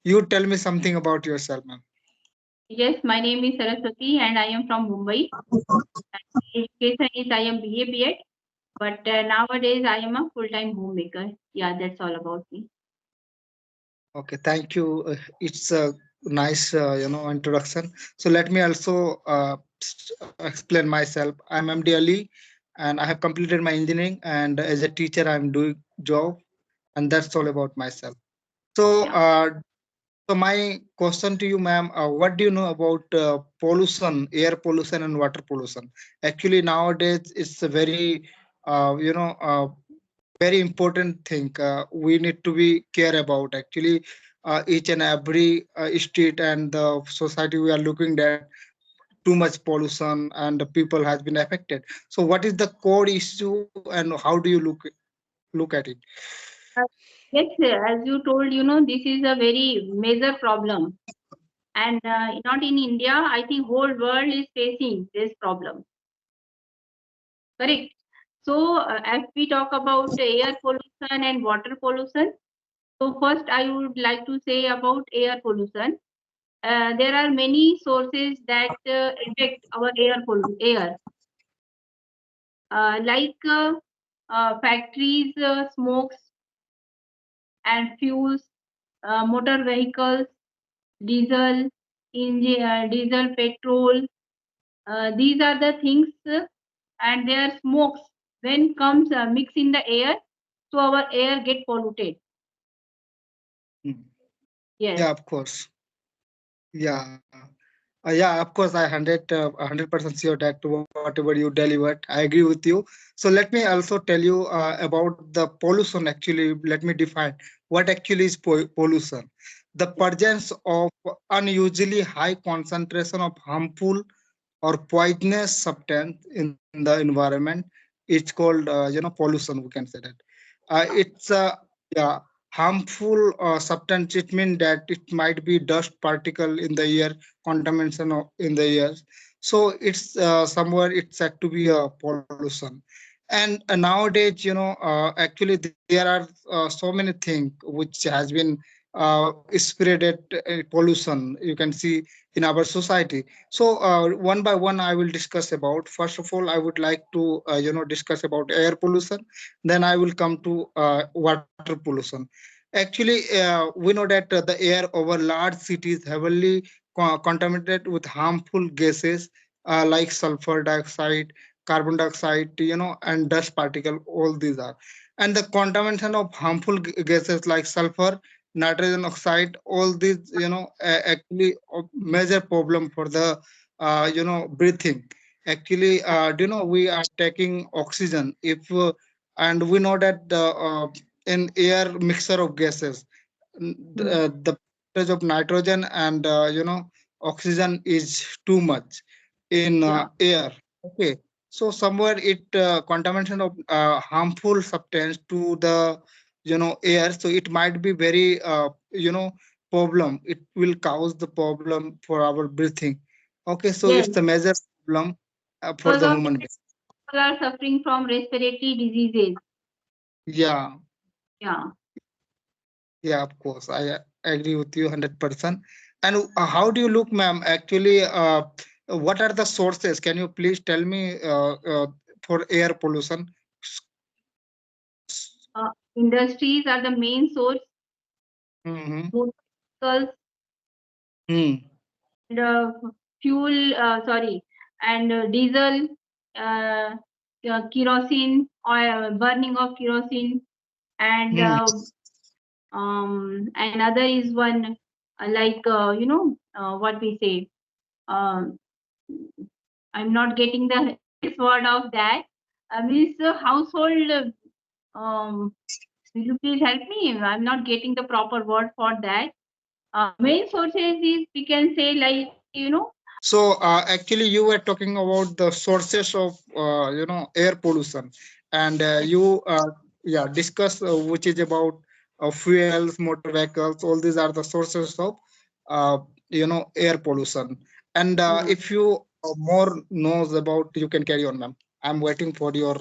you tell me something about yourself, ma'am. Yes, my name is Saraswati and I am from Mumbai. My education is I am BA BEd, but nowadays I am a full-time homemaker. Yeah, that's all about me. Okay, thank you. It's a nice, introduction. So let me also explain myself. I'm MD Ali, and I have completed my engineering. And as a teacher, I'm doing job, and that's all about myself. So, Yeah. so my question to you, ma'am, what do you know about pollution, air pollution, and water pollution? Actually, nowadays it's a very, very important thing we need to be care about. Actually, each and every street and the society we are looking at too much pollution and the people has been affected. So what is the core issue and how do you look at it? Uh, Yes, as you told, this is a very major problem. And not in India, I think whole world is facing this problem. Correct. So, as we talk about air pollution and water pollution, so first I would like to say about air pollution. There are many sources that affect our air, like factories, smokes and fuels, motor vehicles, diesel, diesel, petrol. These are the things, and their smokes when comes mix in the air, so our air get polluted. Hmm. Yes. Yeah, of course. Yeah. Yeah, of course, I 100% sure that whatever you delivered, I agree with you. So let me also tell you about the pollution. Actually, let me define what actually is pollution. The presence of unusually high concentration of harmful or poisonous substance in the environment. It's called, pollution. We can say that. It's yeah, harmful substance. It means that it might be dust particle in the air, contamination in the air. So it's somewhere it's said to be a pollution. And nowadays, actually there are so many things which has been spreaded pollution. You can see in our society. So one by one, I will discuss about. First of all, I would like to discuss about air pollution. Then I will come to water pollution. Actually, we know that the air over large cities heavily contaminated with harmful gases like sulfur dioxide, carbon dioxide, and dust particle. All these are, and the contamination of harmful gases like sulfur, nitrogen oxide. All these, actually a major problem for the breathing. Actually, we are taking oxygen if and we know that the in air mixture of gases, Hmm. the percentage of nitrogen and oxygen is too much in Yeah. air. Okay, so somewhere it contamination of harmful substance to the air, so it might be very problem. It will cause the problem for our breathing. Okay, so Yes. it's a major problem for Because the of human that, being. people are suffering from respiratory diseases. Yeah. Yeah. Yeah, of course. I agree with you 100%. And how do you look, ma'am? Actually, what are the sources? Can you please tell me for air pollution? Industries are the main source. Mm-hmm. Motorcycles Mm. and fuel, sorry, and diesel, uh, kerosene, oil, burning of kerosene, and Mm. another is one what we say. Um, I'm not getting the this word of that. Means household. Will you please help me? I'm not getting the proper word for that. Main sources is we can say like. So actually, you were talking about the sources of air pollution, and you yeah discuss which is about fuels, motor vehicles. All these are the sources of uh, air pollution. And Yeah. if you more knows about, you can carry on, ma'am. I'm waiting for your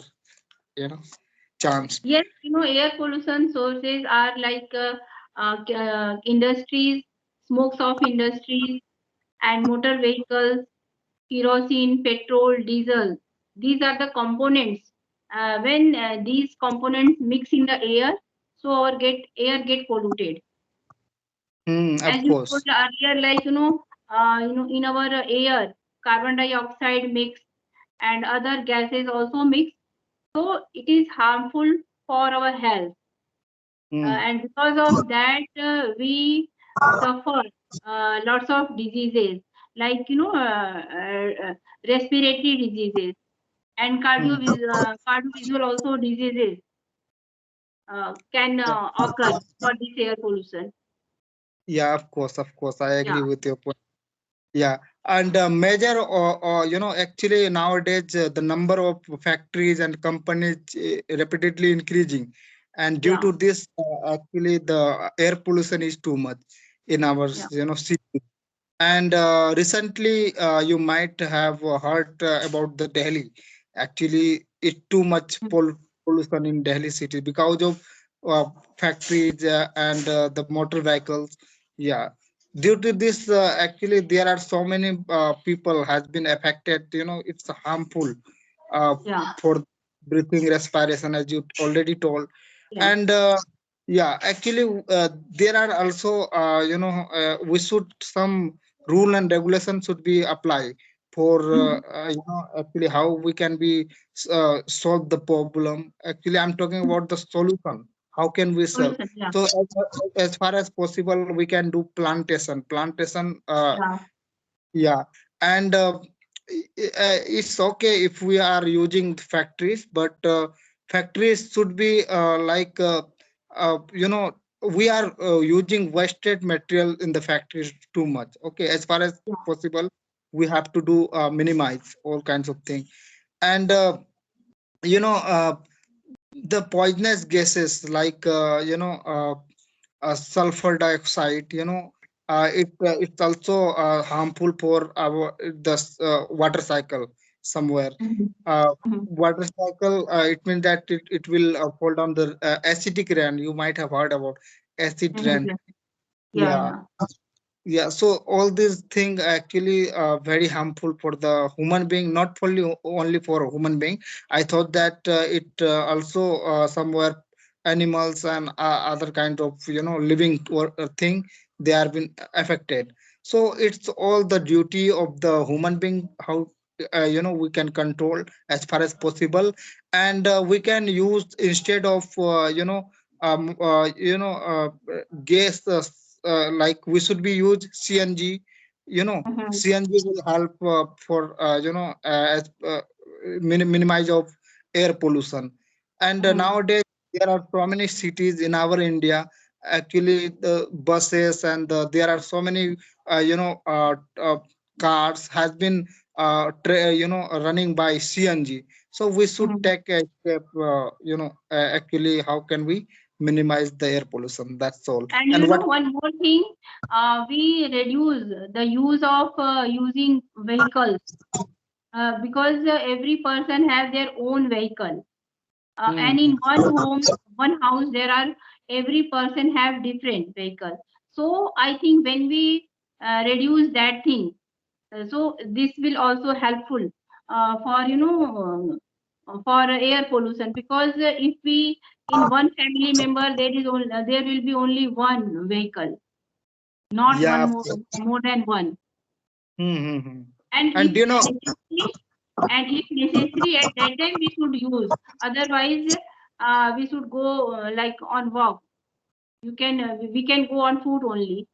chance. Yes, air pollution sources are like industries. smokes of industries and motor vehicles, kerosene, petrol, diesel. These are the components. When these components mix in the air, so our air get polluted. As Of you told course. earlier, like in our air, carbon dioxide mix and other gases also mix. So it is harmful for our health. And because of that, we suffer lots of diseases like respiratory diseases and cardiovascular also diseases can occur for this air pollution. Yeah, of course, of course. I agree Yeah, with your point. Yeah, and major, actually nowadays the number of factories and companies repeatedly increasing, and due yeah, to this, actually the air pollution is too much in our, yeah. city. And recently, you might have heard about the Delhi. Actually, it's too much pollution in Delhi city because of uh, factories and the motor vehicles. Yeah, due to this, actually, there are so many people has been affected. It's harmful uh, Yeah, for breathing, respiration, as you already told. yes. And yeah, actually, there are also, we should some rule and regulation should be applied for Mhm. actually how we can be solve the problem. Actually, I'm talking about the solution. How can we solve? Pollution, yeah, So as far as possible, we can do plantation. yeah. Yeah, and it's okay if we are using factories, but factories should be we are using wasted material in the factories too much. Okay, as far as Yeah. possible, we have to do minimize all kinds of things. And you know, the poisonous gases like sulfur dioxide, it's also harmful for our water cycle somewhere. Mhm. uh, Mhm. Water cycle, it means that it will fall down the acidic rain. You might have heard about acid Mhm. rain. Yeah, Yeah, yeah. yeah, so all these things actually very harmful for the human being, not only for human being. I thought that it also somewhere animals and other kind of living thing, they are been affected. So it's all the duty of the human being how we can control as far as possible. And we can use instead of gas, like we should be use CNG. Mhm. CNG will help for as minimize of air pollution. And Mhm. nowadays there are so many cities in our India. Actually, the buses and there are so many cars has been running by CNG. So we should Mhm. take a step. Actually, how can we minimize the air pollution? That's all. And And what? one more thing, we reduce the use of using vehicles because every person has their own vehicle. And in Mhm. one house, there are every person have different vehicle. So I think when we reduce that thing, so this will also helpful for for air pollution because if we in one family member there will be only one vehicle, not Yeah, one of more course. more than one. Mm-hmm. And And if necessary at that time we should use. Otherwise, we should go like on walk. You can we can go on foot only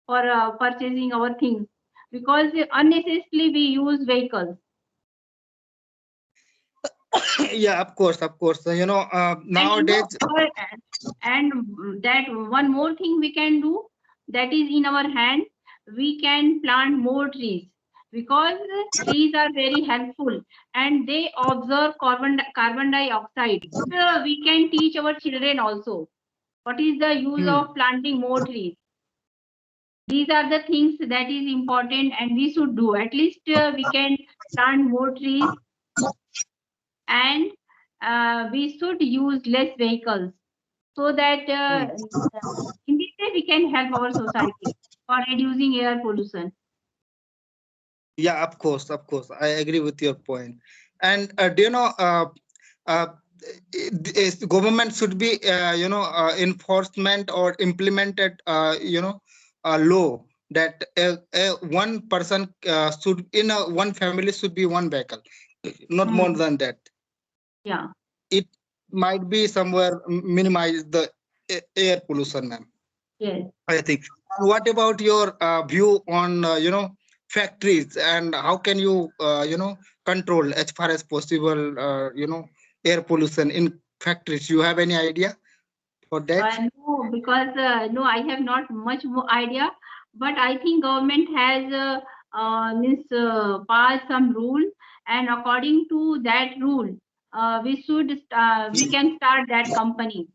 for purchasing our things because unnecessarily we use vehicles. yeah, of course, of course. And Nowadays, that one more thing we can do, that is in our hand, we can plant more trees because trees are very helpful and they absorb carbon dioxide. We can teach our children also what is the use hmm, of planting more trees. These are the things that is important and we should do. At least we can plant more trees and we should use less vehicles so that hmm. in this way we can help our society. for reducing air pollution. Yeah, of course, of course. I agree with your point. And do you know, uh, government should be, enforcement or implemented, a law that one person should, in a one family should be one vehicle, not more than that. Yeah. It might be somewhere minimize the air pollution, ma'am. Yes. I think. And what about your view on factories, and how can you control as far as possible air pollution in factories? You have any idea for that? No, because no, I have not much more idea. But I think government has means passed some rule, and according to that rule, we can start that company.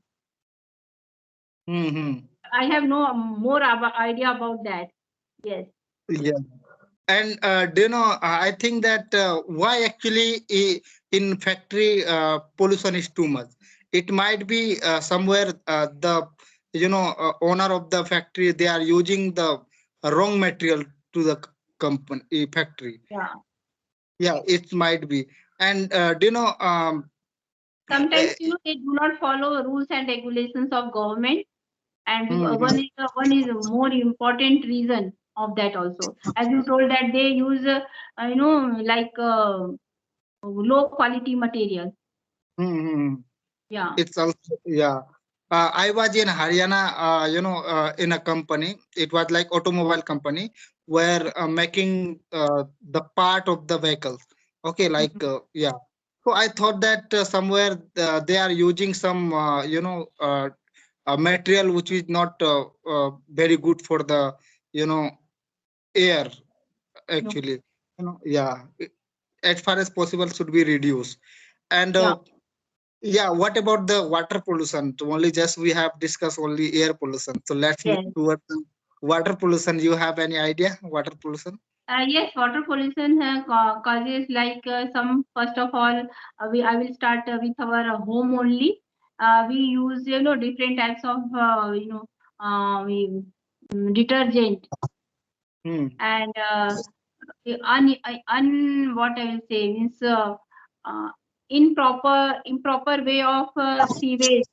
Mm-hmm. I have no more idea about that. Yes. Yeah. And do you know? I think that why actually in factory pollution is too much. It might be somewhere the owner of the factory, they are using the wrong material to the company factory. Yeah. Yeah, it might be. And do you know? Sometimes they do not follow rules and regulations of government, and Mhm. one is a more important reason of that also. As you told that they use like low quality material. Mhm. Yeah. It's also, yeah. I was in Haryana, in a company. It was like automobile company where making the part of the vehicles. Okay, like yeah. So I thought that somewhere they are using some material which is not very good for the you know air No. actually. Yeah. As far as possible should be reduced. And Yeah. yeah, what about the water pollution? So only just we have discussed only air pollution. So let's move Yes. towards the water pollution. You have any idea? Water pollution? Yes, water pollution causes like some. First of all, I will start with our home only. We use different types of detergent, Hmm. and what I will say means uh, improper way of sewage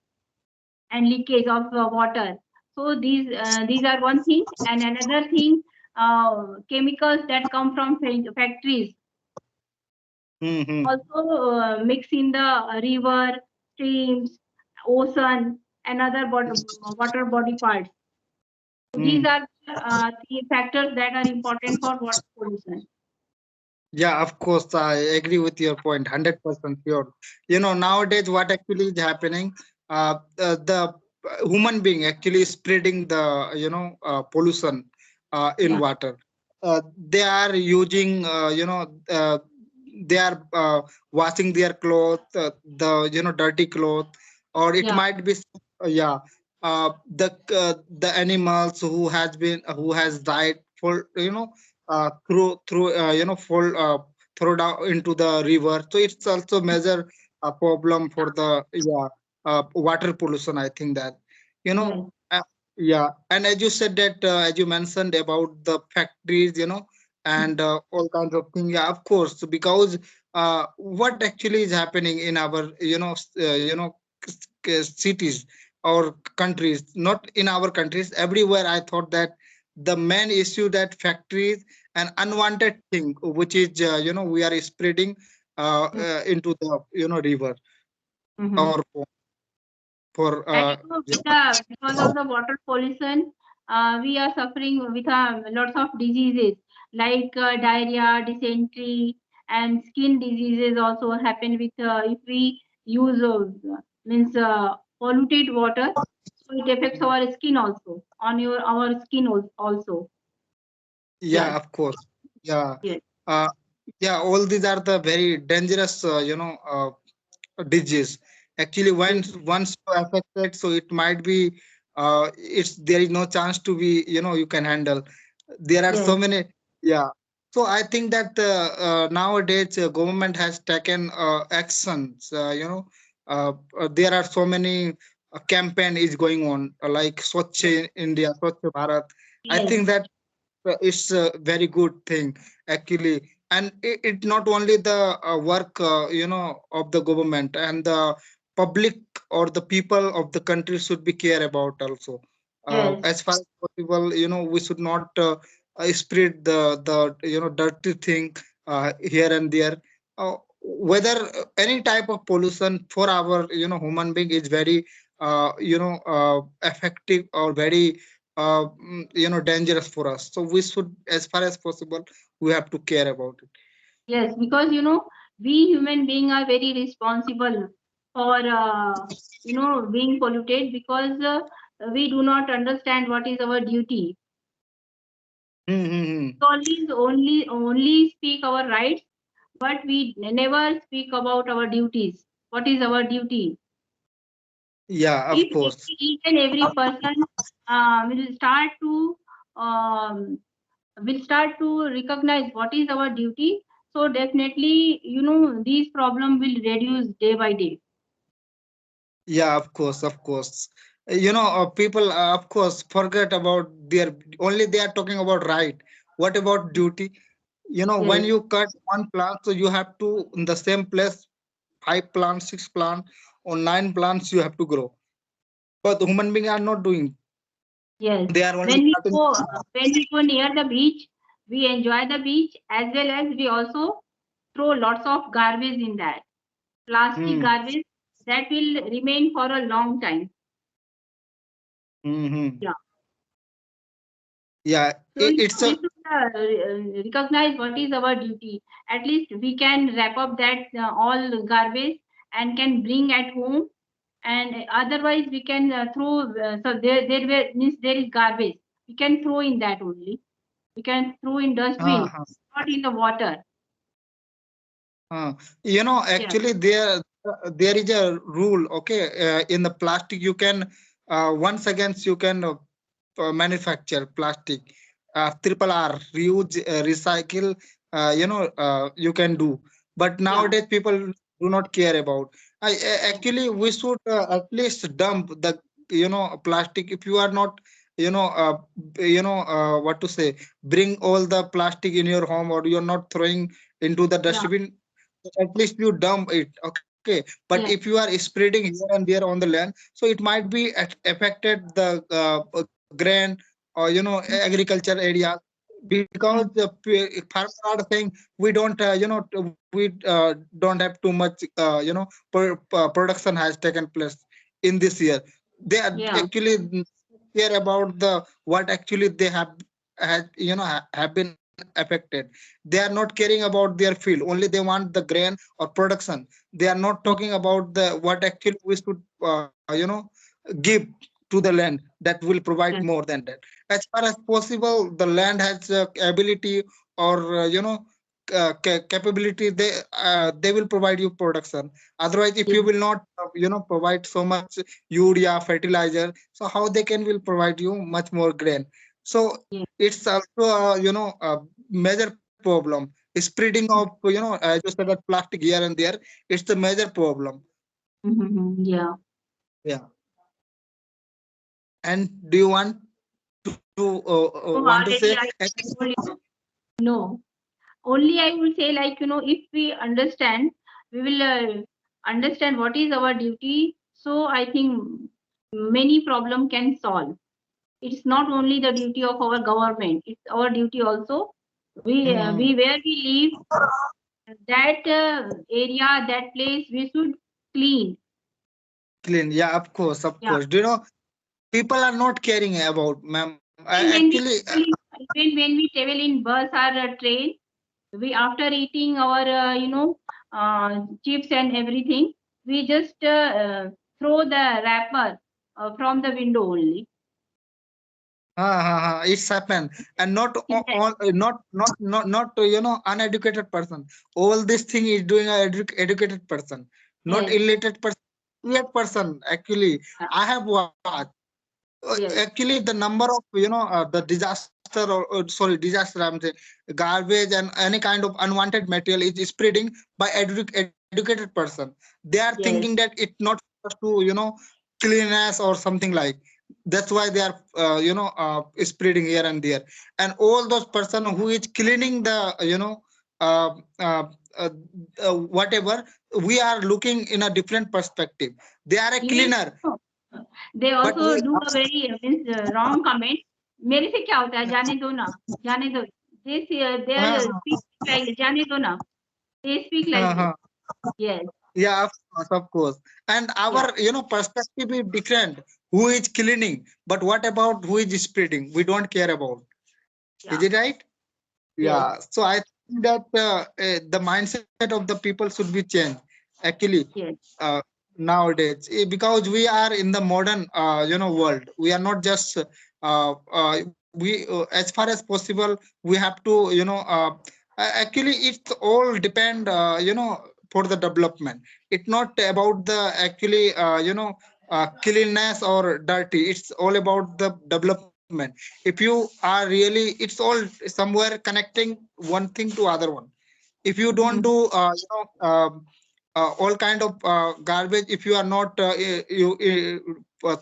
and leakage of water. So these are one thing, and another thing, chemicals that come from factories Hmm. also mix in the river, streams, ocean, and other water body parts. So these Hmm. are the factors that are important for water pollution. Yeah, of course, I agree with your point, 100% sure. Nowadays, what actually is happening, the human being actually spreading the, pollution in Yeah, water. They are using, they are washing their clothes, dirty clothes, or it yeah, might be, yeah, the animals who has died for, through fall throw down into the river. So it's also major problem for the water pollution. I think that you know yes, uh, yeah. And as you said that as you mentioned about the factories, and all kinds of things. Yeah, of course, because what actually is happening in our cities or countries, not in our countries, everywhere. I thought that the main issue that factories an unwanted thing which is we are spreading into the river mm-hmm. or for And because of the water pollution, we are suffering with lots of diseases like diarrhea, dysentery, and skin diseases also happen with if we use means polluted water. So it affects our skin also, on our skin also. yeah, Yes, of course, yeah. yes, uh, yeah, all these are the very dangerous disease actually. yes, Once you affected, so it might be it's there is no chance to be you can handle. There are yes, so many, yeah. So I think that nowadays government has taken actions, there are so many campaign is going on, like Swachh India, Swachh Bharat, I Yes. think that it's a very good thing actually, and it not only the work of the government and the public or the people of the country should be care about also. Yes. As far as possible, we should not spread the dirty thing here and there. Whether any type of pollution for our human being is very effective or very dangerous for us, so we should, as far as possible, we have to care about it. Yes, because we human being are very responsible for being polluted, because we do not understand what is our duty. Mm-hmm. Only speak our rights, but we never speak about our duties. What is our duty? Yeah, If of course. each and every person will um, start to recognize what is our duty, so definitely these problem will reduce day by day. Yeah, of course, of course. People, of course, forget about their, only they are talking about right. What about duty? When Yes. you cut one plant, so you have to, in the same place, 5 plants, 6 plants, or 9 plants you have to grow. But the human beings are not doing. Yes. They are only When we cutting. go near the beach, we enjoy the beach, as well as we also throw lots of garbage in that. Plastic Hmm. garbage that will remain for a long time. Mm-hmm. Yeah. Yeah, So it's we a. should recognize what is our duty. At least we can wrap up that all garbage and can bring at home, and otherwise we can throw. So means there is garbage. We can throw in that only. We can throw in dustbin, Uh, not in the water. uh, Yeah. actually, there is a rule. Okay, in the plastic, you can once again you can manufacture plastic. Triple R, reuse, recycle. You can do. But Yeah. nowadays, people do not care about. Actually, we should at least dump the plastic. If you are not you know uh, what to say, bring all the plastic in your home, or you're not throwing into the Yeah. dustbin, at least you dump it. Okay, but if you Yes. are spreading here and there on the land, so it might be affected the grain or Mm, agriculture area, because the mm, farmers are saying we don't we don't have too much production has taken place in this year. They are yeah. actually care about the what actually they have have been affected. They are not caring about their field, only they want the grain or production. They are not Mm, talking about the what actually we should give to the land that will provide more yes. than that. As far as possible, the land has ability or capability, they will provide you production. Otherwise, if you Yes. will not provide so much urea fertilizer, so how they can will provide you much more grain. So Yes. it's also a major problem. Spreading of as you said, that plastic here and there, it's the major problem. Mm-hmm. Yeah. Yeah. And do you want So want to say already I told you. No. Only I will say, like, if we understand, we will understand what is our duty. So I think many problem can solve. It's not only the duty of our government, it's our duty also. We Hmm. where we live, that area, that place, we should clean. Clean, yeah, of Yeah. course. Do you know, people are not caring about, ma'am. Even when Actually, we even when we travel in bus or a train, we, after eating our chips and everything, we just throw the wrapper from the window only. it's happened, and not Yes. all, not uneducated person. All this thing is doing a educated person, not Yes. illiterate person. Illiterate person, actually, Yeah. I have watched. Yes. Actually, the number of the disaster, or sorry, disaster, I'm saying, garbage and any kind of unwanted material is spreading by educated person. They are thinking Yes. that it's not supposed to cleanliness or something like. That's why they are spreading here and there. And all those person who is cleaning the uh, uh, uh, whatever, we are looking in a different perspective. They are a Even cleaner, they but also we do a very means wrong comment. मेरे से क्या होता है जाने दो ना जाने दो they are speak like जाने दो ना they speak like this. Yes. yeah, of course. And Yeah. our perspective is different. Who is cleaning, but what about who is spreading? We don't care about. Yeah. Is it right? Yes. Yeah. So I think that the mindset of the people should be changed. Actually, Yes. nowadays, because we are in the modern world. We are not just as far as possible, we have to actually it's all depend for the development. It's not about the actually cleanliness or dirty. It's all about the development. If you are really, it's all somewhere connecting one thing to other one. If you don't Mhm. do all kind of garbage, if you are not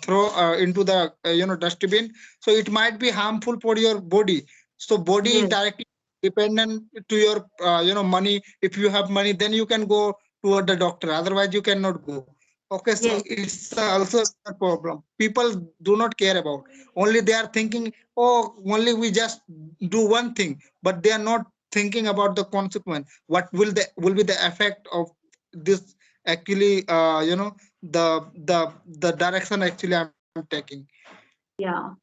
throw into the dustbin, so it might be harmful for your body. So body is Yes. directly dependent to your money. If you have money, then you can go toward the doctor, otherwise you cannot go. Okay, so Yes. it's also a problem. People do not care about. Only they are thinking, oh, only we just do one thing, but they are not thinking about the consequence. What will be the effect of this actually the direction actually I'm taking. Yeah.